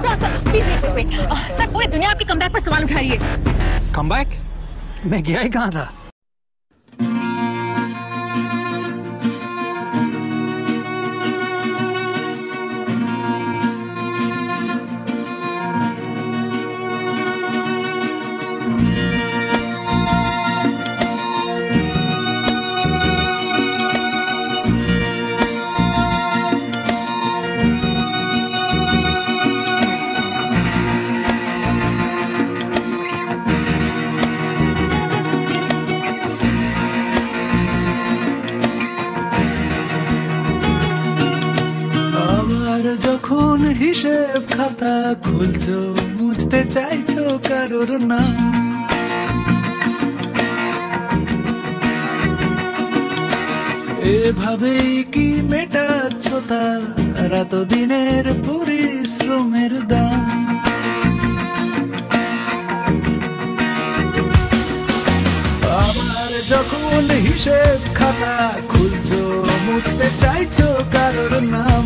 Sir please wait sir, पूरी दुनिया आपके कमबैक पर सवाल उठा रही है। कमबैक? मैं गया ही कहाँ था? যখন হিসেব খাতা খুলছো মুছতে চাইছো কারোর নাম, এভাবেই কি মেটাচ্ছ তার এতদিনের পরিশ্রমের দাম? আবার যখন হিসেব খাতা খুলছো মুছতে চাইছো কারোর নাম,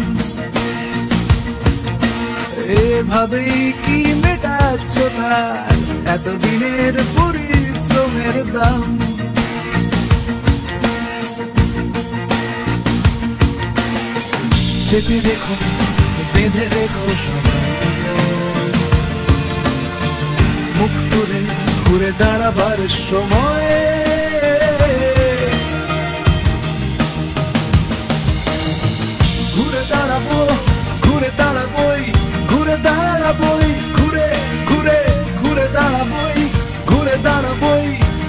এভাবেই কি মেটাচ্ছ তার এতদিনের পরিশ্রমের দাম? চেপে রেখো, বেঁধে রেখো সবাই, মুখ তুলে ঘুরে দাঁড়াবার সময় ঘুরে দাঁড়াবো, ঘুরে দাঁড়াবোই, ঘুরে দাঁড়াবোই, ঘুরে ঘুরে ঘুরে দাঁড়াবোই, ঘুরে দাঁড়াবোই,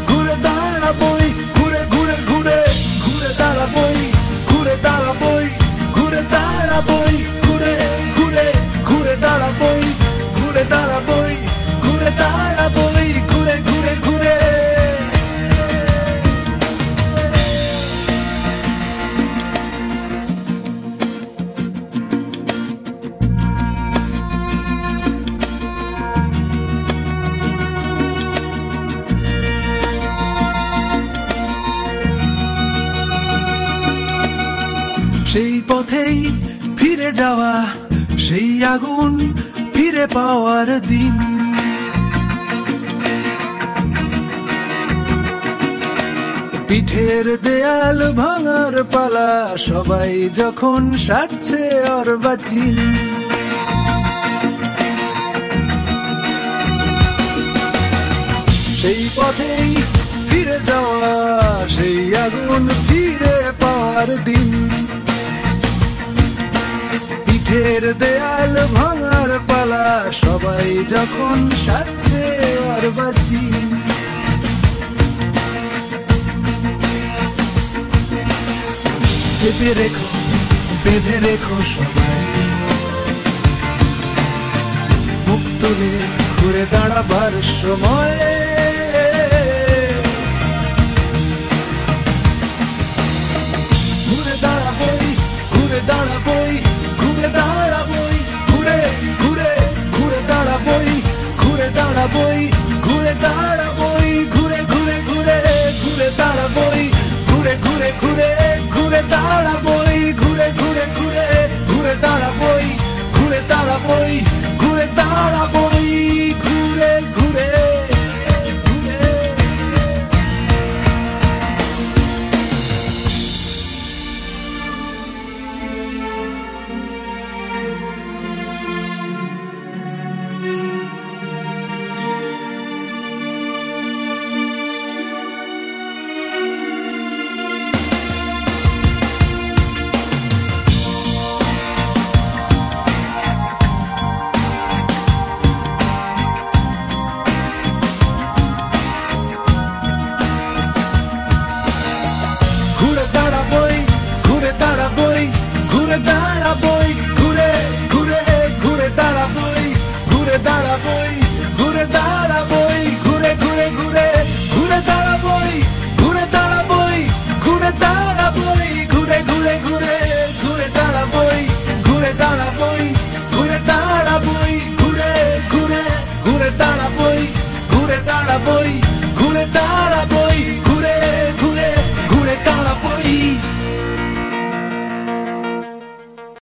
ঘুরে দাঁড়াবোই, ঘুরে ঘুরে ঘুরে ঘুরে দাঁড়াবোই, ঘুরে দাঁড়াবোই, ঘুরে দাঁড়াবোই, ঘুরে ঘুরে ঘুরে দাঁড়াবোই, ঘুরে দাঁড়াবোই, ঘুরে দাঁড়াবোই, ঘুরে ঘুরে ঘুরে। সেই পথেই ফিরে যাওয়া, সেই আগুন ফিরে পাওয়ার দিন, পিঠের দেয়াল ভাঙার পালা, সবাই যখন সাজছে অর্বাচীন, সেই পথেই ফিরে যাওয়া, সেই আগুন ফিরে পাওয়ার দিন, পিঠের দেয়াল ভাঙার পালা, সবাই যখন সাজছে অর্বাচীন। চেপে রেখো, বেঁধে রেখো সবাই, মুখ তুলে ঘুরে দাঁড়াবার সময় ঘুরে দাঁড়াবোই, ঘুরে দাঁড়াবোই, ঘুরে দাঁড়াবোই, ঘুরে ঘুরে ঘুরে দাঁড়াবোই, ঘুরে দাঁড়াবোই, ঘুরে দাঁড়াবোই, ঘুরে ঘুরে ঘুরে ঘুরে দাঁড়াবোই, ঘুরে ঘুরে ঘুরে ঘুরে দাঁড়াবোই, ঘুরে ঘুরে ঘুরে ঘুরে দাঁড়াবোই, ঘুরে দাঁড়াবোই, ঘুরে দাঁড়াবোই।